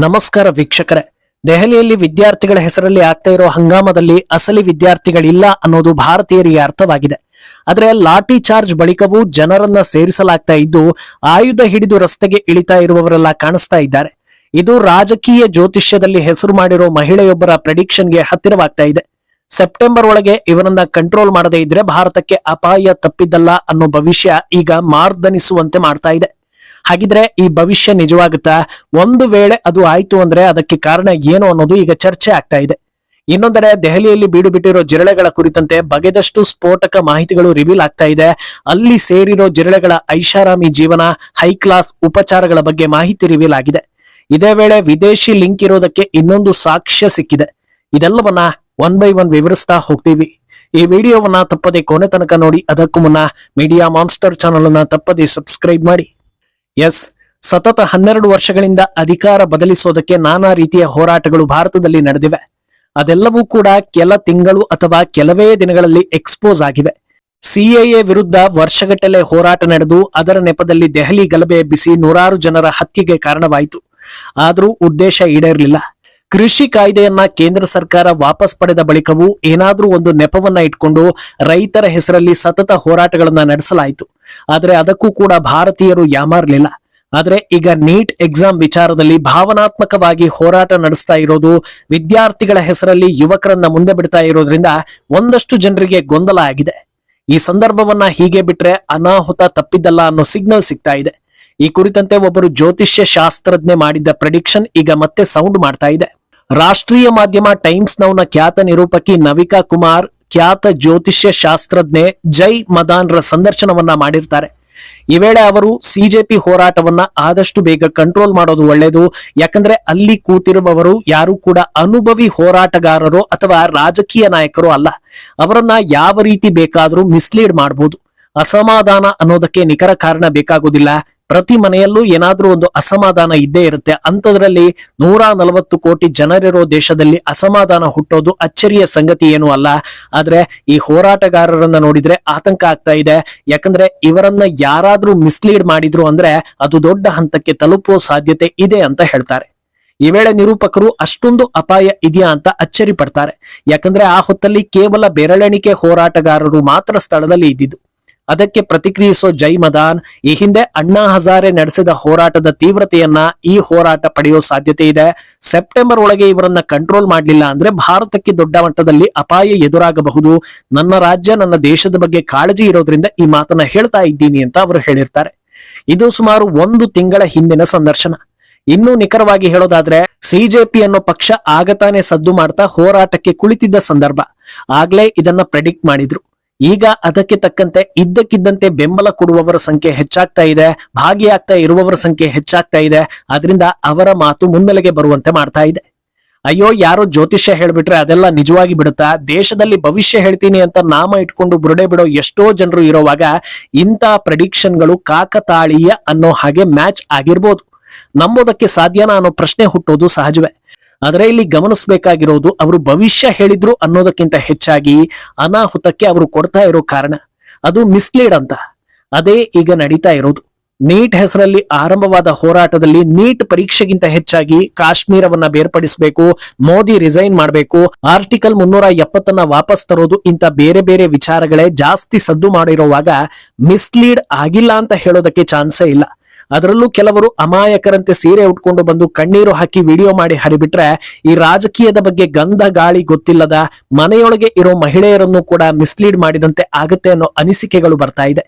ನಮಸ್ಕಾರ ವೀಕ್ಷಕರೇ. ದೆಹಲಿಯಲ್ಲಿ ವಿದ್ಯಾರ್ಥಿಗಳ ಹೆಸರಲ್ಲಿ ಆಗ್ತಾ ಇರೋ ಹಂಗಾಮದಲ್ಲಿ ಅಸಲಿ ವಿದ್ಯಾರ್ಥಿಗಳಿಲ್ಲ ಅನ್ನೋದು ಭಾರತೀಯರಿಗೆ ಅರ್ಥವಾಗಿದೆ. ಆದ್ರೆ ಲಾಠಿ ಚಾರ್ಜ್ ಬಳಿಕವೂ ಜನರನ್ನ ಸೇರಿಸಲಾಗ್ತಾ ಇದ್ದು ಆಯುಧ ಹಿಡಿದು ರಸ್ತೆಗೆ ಇಳಿತಾ ಇರುವವರೆಲ್ಲ ಕಾಣಿಸ್ತಾ ಇದ್ದಾರೆ. ಇದು ರಾಜಕೀಯ ಜ್ಯೋತಿಷ್ಯದಲ್ಲಿ ಹೆಸರು ಮಾಡಿರೋ ಮಹಿಳೆಯೊಬ್ಬರ ಪ್ರೆಡಿಕ್ಷನ್ಗೆ ಹತ್ತಿರವಾಗ್ತಾ ಇದೆ. ಸೆಪ್ಟೆಂಬರ್ ಒಳಗೆ ಇವರನ್ನ ಕಂಟ್ರೋಲ್ ಮಾಡದೇ ಇದ್ರೆ ಭಾರತಕ್ಕೆ ಅಪಾಯ ತಪ್ಪಿದ್ದಲ್ಲ ಅನ್ನೋ ಭವಿಷ್ಯ ಈಗ ಮಾರ್ದನಿಸುವಂತೆ ಮಾಡ್ತಾ ಇದೆ. ಹಾಗಿದ್ರೆ ಈ ಭವಿಷ್ಯ ನಿಜವಾಗುತ್ತಾ? ಒಂದು ವೇಳೆ ಅದು ಆಯ್ತು ಅಂದ್ರೆ ಅದಕ್ಕೆ ಕಾರಣ ಏನು ಅನ್ನೋದು ಈಗ ಚರ್ಚೆ ಆಗ್ತಾ ಇದೆ. ಇನ್ನೊಂದೆಡೆ ದೆಹಲಿಯಲ್ಲಿ ಬೀಡು ಬಿಟ್ಟಿರೋ ಜಿರಳೆಗಳ ಕುರಿತಂತೆ ಬಗೆದಷ್ಟು ಸ್ಫೋಟಕ ಮಾಹಿತಿಗಳು ರಿವೀಲ್ ಆಗ್ತಾ ಇದೆ. ಅಲ್ಲಿ ಸೇರಿರೋ ಜಿರಳೆಗಳ ಐಷಾರಾಮಿ ಜೀವನ, ಹೈ ಕ್ಲಾಸ್ ಉಪಚಾರಗಳ ಬಗ್ಗೆ ಮಾಹಿತಿ ರಿವೀಲ್ ಆಗಿದೆ. ಇದೇ ವೇಳೆ ವಿದೇಶಿ ಲಿಂಕ್ ಇರೋದಕ್ಕೆ ಇನ್ನೊಂದು ಸಾಕ್ಷ್ಯ ಸಿಕ್ಕಿದೆ. ಇದೆಲ್ಲವನ್ನ ಒನ್ ಬೈ ಒನ್ ವಿವರಿಸ್ತಾ ಹೋಗ್ತೀವಿ. ಈ ವಿಡಿಯೋವನ್ನ ತಪ್ಪದೆ ಕೊನೆ ತನಕ ನೋಡಿ. ಅದಕ್ಕೂ ಮುನ್ನ ಮೀಡಿಯಾ ಮಾನ್ಸ್ಟರ್ ಚಾನಲ್ ಅನ್ನ ತಪ್ಪದೆ ಸಬ್ಸ್ಕ್ರೈಬ್ ಮಾಡಿ. ಸತತ 12 ವರ್ಷಗಳಿಂದ ಅಧಿಕಾರ ಬದಲಿಸೋದಕ್ಕೆ ನಾನಾ ರೀತಿಯ ಹೋರಾಟಗಳು ಭಾರತದಲ್ಲಿ ನಡೆದಿವೆ. ಅದೆಲ್ಲವೂ ಕೂಡ ಕೆಲ ತಿಂಗಳು ಅಥವಾ ಕೆಲವೇ ದಿನಗಳಲ್ಲಿ ಎಕ್ಸ್ಪೋಸ್ ಆಗಿವೆ. ಸಿಎಎ ವಿರುದ್ಧ ವರ್ಷಗಟ್ಟಲೆ ಹೋರಾಟ ನಡೆದು ಅದರ ನೆಪದಲ್ಲಿ ದೆಹಲಿ ಗಲಭೆ ಎಬ್ಬಿಸಿ ನೂರಾರು ಜನರ ಹತ್ಯೆಗೆ ಕಾರಣವಾಯಿತು. ಆದರೂ ಉದ್ದೇಶ ಈಡೇರಲಿಲ್ಲ. ಕೃಷಿ ಕಾಯ್ದೆಯನ್ನ ಕೇಂದ್ರ ಸರ್ಕಾರ ವಾಪಸ್ ಪಡೆದ ಬಳಿಕವೂ ಏನಾದ್ರೂ ಒಂದು ನೆಪವನ್ನ ಇಟ್ಕೊಂಡು ರೈತರ ಹೆಸರಲ್ಲಿ ಸತತ ಹೋರಾಟಗಳನ್ನ ನಡೆಸಲಾಯಿತು. ಆದ್ರೆ ಅದಕ್ಕೂ ಕೂಡ ಭಾರತೀಯರು ಯಾಮಾರ್ಲಿಲ್ಲ. ಆದ್ರೆ ಈಗ ನೀಟ್ ಎಕ್ಸಾಮ್ ವಿಚಾರದಲ್ಲಿ ಭಾವನಾತ್ಮಕವಾಗಿ ಹೋರಾಟ ನಡೆಸ್ತಾ ಇರೋದು, ವಿದ್ಯಾರ್ಥಿಗಳ ಹೆಸರಲ್ಲಿ ಯುವಕರನ್ನ ಮುಂದೆ ಬಿಡ್ತಾ ಇರೋದ್ರಿಂದ ಒಂದಷ್ಟು ಜನರಿಗೆ ಗೊಂದಲ ಆಗಿದೆ. ಈ ಸಂದರ್ಭವನ್ನ ಹೀಗೆ ಬಿಟ್ರೆ ಅನಾಹುತ ತಪ್ಪಿದ್ದಲ್ಲ ಅನ್ನೋ ಸಿಗ್ನಲ್ ಸಿಗ್ತಾ ಇದೆ. ಈ ಕುರಿತಂತೆ ಒಬ್ಬರು ಜ್ಯೋತಿಷ್ಯ ಶಾಸ್ತ್ರಜ್ಞೆ ಮಾಡಿದ್ದ ಪ್ರೆಡಿಕ್ಷನ್ ಈಗ ಮತ್ತೆ ಸೌಂಡ್ ಮಾಡ್ತಾ ಇದೆ. ರಾಷ್ಟ್ರೀಯ ಮಾಧ್ಯಮ ಟೈಮ್ಸ್ ನೌನ ಖ್ಯಾತ ನಿರೂಪಕಿ ನವಿಕಾ ಕುಮಾರ್ ಖ್ಯಾತ ಜ್ಯೋತಿಷ್ಯ ಶಾಸ್ತ್ರಜ್ಞೆ ಜೈ ಮದಾನ್ರ ಸಂದರ್ಶನವನ್ನ ಮಾಡಿರ್ತಾರೆ. ಈ ವೇಳೆ ಅವರು ಸಿಜೆಪಿ ಹೋರಾಟವನ್ನ ಆದಷ್ಟು ಬೇಗ ಕಂಟ್ರೋಲ್ ಮಾಡೋದು ಒಳ್ಳೆಯದು. ಯಾಕಂದ್ರೆ ಅಲ್ಲಿ ಕೂತಿರುವವರು ಯಾರು ಕೂಡ ಅನುಭವಿ ಹೋರಾಟಗಾರರೋ ಅಥವಾ ರಾಜಕೀಯ ನಾಯಕರೋ ಅಲ್ಲ. ಅವರನ್ನ ಯಾವ ರೀತಿ ಬೇಕಾದ್ರೂ ಮಿಸ್ಲೀಡ್ ಮಾಡಬಹುದು. ಅಸಮಾಧಾನ ಅನ್ನೋದಕ್ಕೆ ನಿಖರ ಕಾರಣ ಬೇಕಾಗುವುದಿಲ್ಲ. ಪ್ರತಿ ಮನೆಯಲ್ಲೂ ಏನಾದ್ರೂ ಒಂದು ಅಸಮಾಧಾನ ಇದ್ದೇ ಇರುತ್ತೆ. ಅಂಥದ್ರಲ್ಲಿ 140 ಕೋಟಿ ಜನರಿರೋ ದೇಶದಲ್ಲಿ ಅಸಮಾಧಾನ ಹುಟ್ಟೋದು ಅಚ್ಚರಿಯ ಸಂಗತಿ ಏನೂ ಅಲ್ಲ. ಆದ್ರೆ ಈ ಹೋರಾಟಗಾರರನ್ನ ನೋಡಿದ್ರೆ ಆತಂಕ ಆಗ್ತಾ ಇದೆ. ಯಾಕಂದ್ರೆ ಇವರನ್ನ ಯಾರಾದ್ರೂ ಮಿಸ್ಲೀಡ್ ಮಾಡಿದ್ರು ಅಂದ್ರೆ ಅದು ದೊಡ್ಡ ಹಂತಕ್ಕೆ ತಲುಪುವ ಸಾಧ್ಯತೆ ಇದೆ ಅಂತ ಹೇಳ್ತಾರೆ. ಈ ವೇಳೆ ನಿರೂಪಕರು ಅಷ್ಟೊಂದು ಅಪಾಯ ಇದೆಯಾ ಅಂತ ಅಚ್ಚರಿ ಪಡ್ತಾರೆ. ಯಾಕಂದ್ರೆ ಆ ಹೊತ್ತಲ್ಲಿ ಕೇವಲ ಬೆರಳೆಣಿಕೆ ಹೋರಾಟಗಾರರು ಮಾತ್ರ ಸ್ಥಳದಲ್ಲಿ ಇದ್ದಿದ್ದು. ಅದಕ್ಕೆ ಪ್ರತಿಕ್ರಿಯಿಸೋ ಜೈ ಮದಾನ್ ಈ ಹಿಂದೆ ಅಣ್ಣಾ ಹಜಾರೆ ನಡೆಸಿದ ಹೋರಾಟದ ತೀವ್ರತೆಯನ್ನ ಈ ಹೋರಾಟ ಪಡೆಯೋ ಸಾಧ್ಯತೆ ಇದೆ. ಸೆಪ್ಟೆಂಬರ್ ಒಳಗೆ ಇವರನ್ನ ಕಂಟ್ರೋಲ್ ಮಾಡಲಿಲ್ಲ ಅಂದ್ರೆ ಭಾರತಕ್ಕೆ ದೊಡ್ಡ ಮಟ್ಟದಲ್ಲಿ ಅಪಾಯ ಎದುರಾಗಬಹುದು. ನನ್ನ ರಾಜ್ಯ, ನನ್ನ ದೇಶದ ಬಗ್ಗೆ ಕಾಳಜಿ ಇರೋದ್ರಿಂದ ಈ ಮಾತನ್ನ ಹೇಳ್ತಾ ಇದ್ದೀನಿ ಅಂತ ಅವರು ಹೇಳಿರ್ತಾರೆ. ಇದು ಸುಮಾರು 1 ತಿಂಗಳ ಹಿಂದಿನ ಸಂದರ್ಶನ. ಇನ್ನೂ ನಿಖರವಾಗಿ ಹೇಳೋದಾದ್ರೆ ಸಿಜೆಪಿ ಅನ್ನೋ ಪಕ್ಷ ಆಗತಾನೆ ಸದ್ದು ಮಾಡ್ತಾ ಹೋರಾಟಕ್ಕೆ ಕುಳಿತಿದ್ದ ಸಂದರ್ಭ. ಆಗ್ಲೇ ಇದನ್ನ ಪ್ರೆಡಿಕ್ಟ್ ಮಾಡಿದ್ರು. ಈಗ ಅದಕ್ಕೆ ತಕ್ಕಂತೆ ಇದ್ದಕ್ಕಿದ್ದಂತೆ ಬೆಂಬಲ ಕೊಡುವವರ ಸಂಖ್ಯೆ ಹೆಚ್ಚಾಗ್ತಾ ಇದೆ, ಭಾಗಿಯಾಗ್ತಾ ಇರುವವರ ಸಂಖ್ಯೆ ಹೆಚ್ಚಾಗ್ತಾ ಇದೆ. ಆದ್ರಿಂದ ಅವರ ಮಾತು ಮುನ್ನೆಲೆಗೆ ಬರುವಂತೆ ಮಾಡ್ತಾ ಇದೆ. ಅಯ್ಯೋ, ಯಾರೋ ಜ್ಯೋತಿಷ್ಯ ಹೇಳ್ಬಿಟ್ರೆ ಅದೆಲ್ಲ ನಿಜವಾಗಿ ಬಿಡುತ್ತಾ? ದೇಶದಲ್ಲಿ ಭವಿಷ್ಯ ಹೇಳ್ತೀನಿ ಅಂತ ನಾಮ ಇಟ್ಕೊಂಡು ಬುರುಡೆ ಬಿಡೋ ಎಷ್ಟೋ ಜನರು ಇರೋವಾಗ ಇಂಥ ಪ್ರೆಡಿಕ್ಷನ್ಗಳು ಕಾಕತಾಳೀಯ ಅನ್ನೋ ಹಾಗೆ ಮ್ಯಾಚ್ ಆಗಿರ್ಬೋದು. ನಂಬೋದಕ್ಕೆ ಸಾಧ್ಯನಾ ಅನ್ನೋ ಪ್ರಶ್ನೆ ಹುಟ್ಟೋದು ಸಹಜವೇ. ಆದ್ರೆ ಇಲ್ಲಿ ಗಮನಿಸಬೇಕಾಗಿರೋದು ಅವರು ಭವಿಷ್ಯ ಹೇಳಿದ್ರು ಅನ್ನೋದಕ್ಕಿಂತ ಹೆಚ್ಚಾಗಿ ಅನಾಹುತಕ್ಕೆ ಅವರು ಕೊಡ್ತಾ ಇರೋ ಕಾರಣ, ಅದು ಮಿಸ್ಲೀಡ್ ಅಂತ. ಅದೇ ಈಗ ನಡೀತಾ ಇರೋದು. ನೀಟ್ ಹೆಸರಲ್ಲಿ ಆರಂಭವಾದ ಹೋರಾಟದಲ್ಲಿ ನೀಟ್ ಪರೀಕ್ಷೆಗಿಂತ ಹೆಚ್ಚಾಗಿ ಕಾಶ್ಮೀರವನ್ನ ಬೇರ್ಪಡಿಸಬೇಕು, ಮೋದಿ ರಿಸೈನ್ ಮಾಡಬೇಕು, ಆರ್ಟಿಕಲ್ 370 ವಾಪಸ್ ತರೋದು, ಇಂಥ ಬೇರೆ ಬೇರೆ ವಿಚಾರಗಳೇ ಜಾಸ್ತಿ ಸದ್ದು ಮಾಡಿರುವಾಗ ಮಿಸ್ಲೀಡ್ ಆಗಿಲ್ಲ ಅಂತ ಹೇಳೋದಕ್ಕೆ ಚಾನ್ಸೇ ಇಲ್ಲ. ಅದರಲ್ಲೂ ಕೆಲವರು ಅಮಾಯಕರಂತೆ ಸೀರೆ ಉಟ್ಕೊಂಡು ಬಂದು ಕಣ್ಣೀರು ಹಾಕಿ ವಿಡಿಯೋ ಮಾಡಿ ಹರಿಬಿಟ್ರೆ ಈ ರಾಜಕೀಯದ ಬಗ್ಗೆ ಗಂಧ ಗಾಳಿ ಗೊತ್ತಿಲ್ಲದ ಮನೆಯೊಳಗೆ ಇರೋ ಮಹಿಳೆಯರನ್ನು ಕೂಡ ಮಿಸ್ಲೀಡ್ ಮಾಡಿದಂತೆ ಆಗುತ್ತೆ ಅನ್ನೋ ಅನಿಸಿಕೆಗಳು ಬರ್ತಾ ಇದೆ.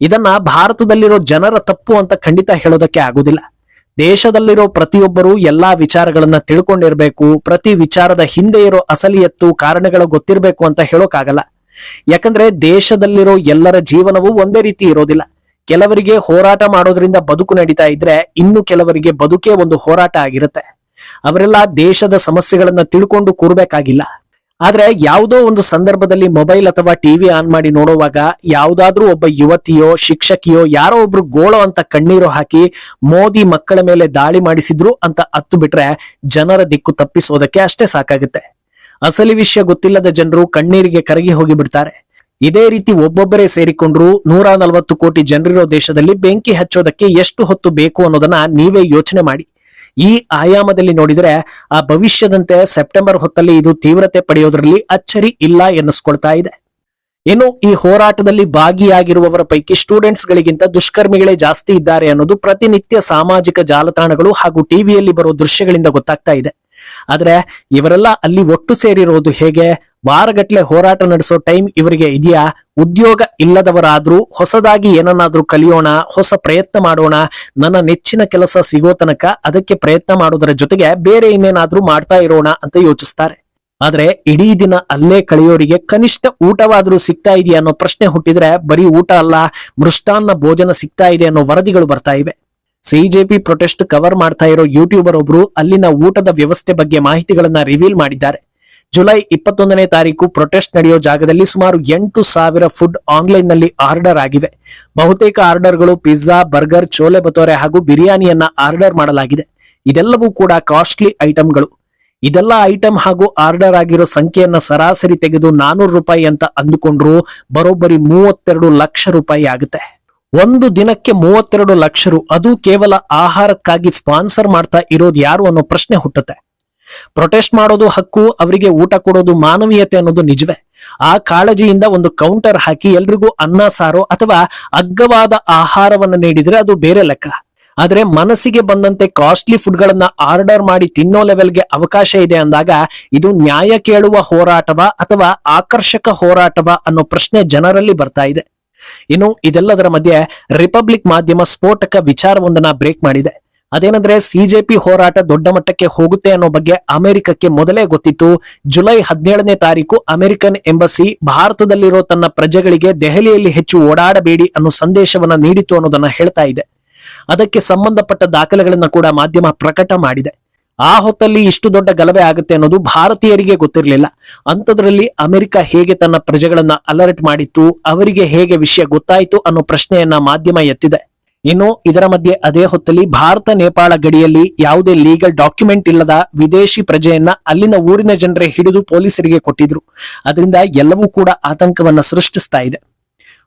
ಇದನ್ನ ಭಾರತದಲ್ಲಿರೋ ಜನರ ತಪ್ಪು ಅಂತ ಖಂಡಿತ ಹೇಳೋದಕ್ಕೆ ಆಗುದಿಲ್ಲ. ದೇಶದಲ್ಲಿರೋ ಪ್ರತಿಯೊಬ್ಬರು ಎಲ್ಲಾ ವಿಚಾರಗಳನ್ನ ತಿಳ್ಕೊಂಡಿರ್ಬೇಕು, ಪ್ರತಿ ವಿಚಾರದ ಹಿಂದೆ ಇರೋ ಅಸಲಿಯತ್ತು ಕಾರಣಗಳು ಗೊತ್ತಿರಬೇಕು ಅಂತ ಹೇಳೋಕ್ಕಾಗಲ್ಲ. ಯಾಕಂದ್ರೆ ದೇಶದಲ್ಲಿರೋ ಎಲ್ಲರ ಜೀವನವೂ ಒಂದೇ ರೀತಿ ಇರೋದಿಲ್ಲ. ಕೆಲವರಿಗೆ ಹೋರಾಟ ಮಾಡೋದ್ರಿಂದ ಬದುಕು ನಡೀತಾ ಇದ್ರೆ ಇನ್ನು ಕೆಲವರಿಗೆ ಬದುಕೇ ಒಂದು ಹೋರಾಟ ಆಗಿರುತ್ತೆ. ಅವರೆಲ್ಲ ದೇಶದ ಸಮಸ್ಯೆಗಳನ್ನ ತಿಳ್ಕೊಂಡು ಕೂರ್ಬೇಕಾಗಿಲ್ಲ. ಆದ್ರೆ ಯಾವುದೋ ಒಂದು ಸಂದರ್ಭದಲ್ಲಿ ಮೊಬೈಲ್ ಅಥವಾ ಟಿವಿ ಆನ್ ಮಾಡಿ ನೋಡುವಾಗ ಯಾವ್ದಾದ್ರೂ ಒಬ್ಬ ಯುವತಿಯೋ ಶಿಕ್ಷಕಿಯೋ ಯಾರೋ ಒಬ್ರು ಗೋಳೋ ಅಂತ ಕಣ್ಣೀರು ಹಾಕಿ ಮೋದಿ ಮಕ್ಕಳ ಮೇಲೆ ದಾಳಿ ಮಾಡಿಸಿದ್ರು ಅಂತ ಅತ್ತು ಬಿಟ್ರೆ ಜನರ ದಿಕ್ಕು ತಪ್ಪಿಸೋದಕ್ಕೆ ಅಷ್ಟೇ ಸಾಕಾಗುತ್ತೆ. ಅಸಲಿ ವಿಷಯ ಗೊತ್ತಿಲ್ಲದ ಜನರು ಕಣ್ಣೀರಿಗೆ ಕರಗಿ ಹೋಗಿ ಬಿಡ್ತಾರೆ. ಇದೇ ರೀತಿ ಒಬ್ಬೊಬ್ಬರೇ ಸೇರಿಕೊಂಡ್ರು 140 ಕೋಟಿ ಜನರಿರೋ ದೇಶದಲ್ಲಿ ಬೆಂಕಿ ಹಚ್ಚೋದಕ್ಕೆ ಎಷ್ಟು ಹೊತ್ತು ಬೇಕು ಅನ್ನೋದನ್ನ ನೀವೇ ಯೋಚನೆ ಮಾಡಿ. ಈ ಆಯಾಮದಲ್ಲಿ ನೋಡಿದ್ರೆ ಆ ಭವಿಷ್ಯದಂತೆ ಸೆಪ್ಟೆಂಬರ್ ಹೊತ್ತಲ್ಲಿ ಇದು ತೀವ್ರತೆ ಪಡೆಯೋದ್ರಲ್ಲಿ ಅಚ್ಚರಿ ಇಲ್ಲ ಎನ್ನಿಸ್ಕೊಳ್ತಾ ಇದೆ. ಇನ್ನು ಈ ಹೋರಾಟದಲ್ಲಿ ಭಾಗಿಯಾಗಿರುವವರ ಪೈಕಿ ಸ್ಟೂಡೆಂಟ್ಸ್ ಗಳಿಗಿಂತ ದುಷ್ಕರ್ಮಿಗಳೇ ಜಾಸ್ತಿ ಇದ್ದಾರೆ ಅನ್ನೋದು ಪ್ರತಿನಿತ್ಯ ಸಾಮಾಜಿಕ ಜಾಲತಾಣಗಳು ಹಾಗೂ ಟಿವಿಯಲ್ಲಿ ಬರೋ ದೃಶ್ಯಗಳಿಂದ ಗೊತ್ತಾಗ್ತಾ ಇದೆ. ಆದ್ರೆ ಇವರೆಲ್ಲ ಅಲ್ಲಿ ಒಟ್ಟು ಸೇರಿರೋದು ಹೇಗೆ? ವಾರಗಟ್ಲೆ ಹೋರಾಟ ನಡೆಸೋ ಟೈಮ್ ಇವರಿಗೆ ಇದೆಯಾ? ಉದ್ಯೋಗ ಇಲ್ಲದವರಾದ್ರೂ ಹೊಸದಾಗಿ ಏನನ್ನಾದ್ರೂ ಕಲಿಯೋಣ, ಹೊಸ ಪ್ರಯತ್ನ ಮಾಡೋಣ, ನನ್ನ ನೆಚ್ಚಿನ ಕೆಲಸ ಸಿಗೋ ತನಕ ಅದಕ್ಕೆ ಪ್ರಯತ್ನ ಮಾಡೋದರ ಜೊತೆಗೆ ಬೇರೆ ಇನ್ನೇನಾದ್ರೂ ಮಾಡ್ತಾ ಇರೋಣ ಅಂತ ಯೋಚಿಸ್ತಾರೆ. ಆದ್ರೆ ಇಡೀ ದಿನ ಅಲ್ಲೇ ಕಳೆಯೋರಿಗೆ ಕನಿಷ್ಠ ಊಟವಾದ್ರೂ ಸಿಗ್ತಾ ಇದೆಯಾ ಅನ್ನೋ ಪ್ರಶ್ನೆ ಹುಟ್ಟಿದ್ರೆ ಬರೀ ಊಟ ಅಲ್ಲ, ಮೃಷ್ಟಾನ್ನ ಭೋಜನ ಸಿಗ್ತಾ ಇದೆ ಅನ್ನೋ ವರದಿಗಳು ಬರ್ತಾ ಇವೆ. ಸಿಜೆಪಿ ಪ್ರೊಟೆಸ್ಟ್ ಕವರ್ ಮಾಡ್ತಾ ಇರೋ ಯೂಟ್ಯೂಬರ್ ಒಬ್ರು ಅಲ್ಲಿನ ಊಟದ ವ್ಯವಸ್ಥೆ ಬಗ್ಗೆ ಮಾಹಿತಿಗಳನ್ನ ರಿವೀಲ್ ಮಾಡಿದ್ದಾರೆ. ಜುಲೈ 21ನೇ ತಾರೀಕು ಪ್ರೊಟೆಸ್ಟ್ ನಡೆಯೋ ಜಾಗದಲ್ಲಿ ಸುಮಾರು 8,000 ಫುಡ್ ಆನ್ಲೈನ್ ನಲ್ಲಿ ಆರ್ಡರ್ ಆಗಿವೆ. ಬಹುತೇಕ ಆರ್ಡರ್ಗಳು ಪಿಜ್ಜಾ, ಬರ್ಗರ್, ಚೋಲೆ ಬತೋರೆ ಹಾಗೂ ಬಿರಿಯಾನಿಯನ್ನ ಆರ್ಡರ್ ಮಾಡಲಾಗಿದೆ. ಇದೆಲ್ಲವೂ ಕೂಡ ಕಾಸ್ಟ್ಲಿ ಐಟಂಗಳು. ಇದೆಲ್ಲ ಐಟಂ ಹಾಗೂ ಆರ್ಡರ್ ಆಗಿರೋ ಸಂಖ್ಯೆಯನ್ನ ಸರಾಸರಿ ತೆಗೆದು 400 ರೂಪಾಯಿ ಅಂತ ಅಂದುಕೊಂಡ್ರು ಬರೋಬ್ಬರಿ 32 ಲಕ್ಷ ರೂಪಾಯಿ ಆಗುತ್ತೆ. ಒಂದು ದಿನಕ್ಕೆ 32 ಲಕ್ಷ ರು, ಅದು ಕೇವಲ ಆಹಾರಕ್ಕಾಗಿ ಸ್ಪಾನ್ಸರ್ ಮಾಡ್ತಾ ಇರೋದು ಯಾರು ಅನ್ನೋ ಪ್ರಶ್ನೆ ಹುಟ್ಟುತ್ತೆ. ಪ್ರೊಟೆಸ್ಟ್ ಮಾಡೋದು ಹಕ್ಕು, ಅವರಿಗೆ ಊಟ ಕೊಡೋದು ಮಾನವೀಯತೆ ಅನ್ನೋದು ನಿಜವೇ. ಆ ಕಾಳಜಿಯಿಂದ ಒಂದು ಕೌಂಟರ್ ಹಾಕಿ ಎಲ್ರಿಗೂ ಅನ್ನ ಸಾರೋ ಅಥವಾ ಅಗ್ಗವಾದ ಆಹಾರವನ್ನು ನೀಡಿದ್ರೆ ಅದು ಬೇರೆ ಲೆಕ್ಕ. ಆದ್ರೆ ಮನಸ್ಸಿಗೆ ಬಂದಂತೆ ಕಾಸ್ಟ್ಲಿ ಫುಡ್ ಗಳನ್ನ ಆರ್ಡರ್ ಮಾಡಿ ತಿನ್ನೋ ಲೆವೆಲ್ಗೆ ಅವಕಾಶ ಇದೆ ಅಂದಾಗ ಇದು ನ್ಯಾಯ ಕೇಳುವ ಹೋರಾಟವಾ ಅಥವಾ ಆಕರ್ಷಕ ಹೋರಾಟವಾ ಅನ್ನೋ ಪ್ರಶ್ನೆ ಜನರಲ್ಲಿ ಬರ್ತಾ ಇದೆ. ಇನ್ನು ಇದೆಲ್ಲದರ ಮಧ್ಯೆ ರಿಪಬ್ಲಿಕ್ ಮಾಧ್ಯಮ ಸ್ಫೋಟಕ ವಿಚಾರವೊಂದನ್ನ ಬ್ರೇಕ್ ಮಾಡಿದೆ. ಅದೇನಂದ್ರೆ ಸಿಜೆಪಿ ಹೋರಾಟ ದೊಡ್ಡ ಮಟ್ಟಕ್ಕೆ ಹೋಗುತ್ತೆ ಅನ್ನೋ ಬಗ್ಗೆ ಅಮೆರಿಕಕ್ಕೆ ಮೊದಲೇ ಗೊತ್ತಿತ್ತು. ಜುಲೈ 17ನೇ ತಾರೀಕು ಅಮೆರಿಕನ್ ಎಂಬಸಿ ಭಾರತದಲ್ಲಿರೋ ತನ್ನ ಪ್ರಜೆಗಳಿಗೆ ದೆಹಲಿಯಲ್ಲಿ ಹೆಚ್ಚು ಓಡಾಡಬೇಡಿ ಅನ್ನೋ ಸಂದೇಶವನ್ನ ನೀಡಿತು ಅನ್ನೋದನ್ನ ಹೇಳ್ತಾ ಇದೆ. ಅದಕ್ಕೆ ಸಂಬಂಧಪಟ್ಟ ದಾಖಲೆಗಳನ್ನ ಕೂಡ ಮಾಧ್ಯಮ ಪ್ರಕಟ ಮಾಡಿದೆ. ಆ ಹೊತ್ತಲ್ಲಿ ಇಷ್ಟು ದೊಡ್ಡ ಗಲಭೆ ಆಗುತ್ತೆ ಅನ್ನೋದು ಭಾರತೀಯರಿಗೆ ಗೊತ್ತಿರಲಿಲ್ಲ. ಅಂಥದ್ರಲ್ಲಿ ಅಮೆರಿಕ ಹೇಗೆ ತನ್ನ ಪ್ರಜೆಗಳನ್ನ ಅಲರ್ಟ್ ಮಾಡಿತ್ತು, ಅವರಿಗೆ ಹೇಗೆ ವಿಷಯ ಗೊತ್ತಾಯಿತು ಅನ್ನೋ ಪ್ರಶ್ನೆಯನ್ನ ಮಾಧ್ಯಮ ಎತ್ತಿದೆ. ಇನ್ನು ಇದರ ಮಧ್ಯೆ ಅದೇ ಹೊತ್ತಲ್ಲಿ ಭಾರತ ನೇಪಾಳ ಗಡಿಯಲ್ಲಿ ಯಾವುದೇ ಲೀಗಲ್ ಡಾಕ್ಯುಮೆಂಟ್ ಇಲ್ಲದ ವಿದೇಶಿ ಪ್ರಜೆಯನ್ನ ಅಲ್ಲಿನ ಊರಿನ ಜನರೇ ಹಿಡಿದು ಪೊಲೀಸರಿಗೆ ಕೊಟ್ಟಿದ್ರು. ಅದರಿಂದ ಎಲ್ಲವೂ ಕೂಡ ಆತಂಕವನ್ನ ಸೃಷ್ಟಿಸ್ತಾ ಇದೆ.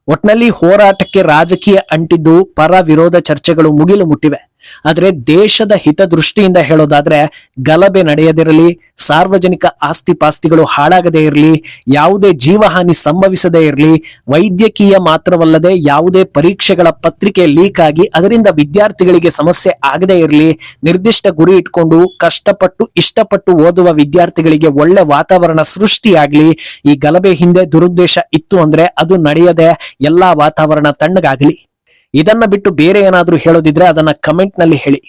ಒಟ್ನಲ್ಲಿ ಹೋರಾಟಕ್ಕೆ ರಾಜಕೀಯ ಅಂಟಿದ್ದು ಪರ ವಿರೋಧ ಚರ್ಚೆಗಳು ಮುಗಿಲು ಮುಟ್ಟಿವೆ. ಆದ್ರೆ ದೇಶದ ಹಿತದೃಷ್ಟಿಯಿಂದ ಹೇಳೋದಾದ್ರೆ ಗಲಭೆ ನಡೆಯದಿರಲಿ, ಸಾರ್ವಜನಿಕ ಆಸ್ತಿ ಪಾಸ್ತಿಗಳು ಹಾಳಾಗದೇ ಇರಲಿ, ಯಾವುದೇ ಜೀವಹಾನಿ ಸಂಭವಿಸದೇ ಇರಲಿ, ವೈದ್ಯಕೀಯ ಮಾತ್ರವಲ್ಲದೆ ಯಾವುದೇ ಪರೀಕ್ಷೆಗಳ ಪತ್ರಿಕೆ ಲೀಕ್ ಆಗಿ ಅದರಿಂದ ವಿದ್ಯಾರ್ಥಿಗಳಿಗೆ ಸಮಸ್ಯೆ ಆಗದೇ ಇರಲಿ, ನಿರ್ದಿಷ್ಟ ಗುರಿ ಇಟ್ಕೊಂಡು ಕಷ್ಟಪಟ್ಟು ಇಷ್ಟಪಟ್ಟು ಓದುವ ವಿದ್ಯಾರ್ಥಿಗಳಿಗೆ ಒಳ್ಳೆ ವಾತಾವರಣ ಸೃಷ್ಟಿಯಾಗ್ಲಿ. ಈ ಗಲಭೆ ಹಿಂದೆ ದುರುದ್ದೇಶ ಇತ್ತು ಅಂದ್ರೆ ಅದು ನಡೆಯದೆ ಎಲ್ಲಾ ವಾತಾವರಣ ತಣ್ಣಗಾಗಲಿ. ಇದನ್ನ ಬಿಟ್ಟು ಬೇರೆ ಏನಾದ್ರೂ ಹೇಳೋದಿದ್ರೆ ಅದನ್ನ ಕಮೆಂಟ್ ನಲ್ಲಿ ಹೇಳಿ.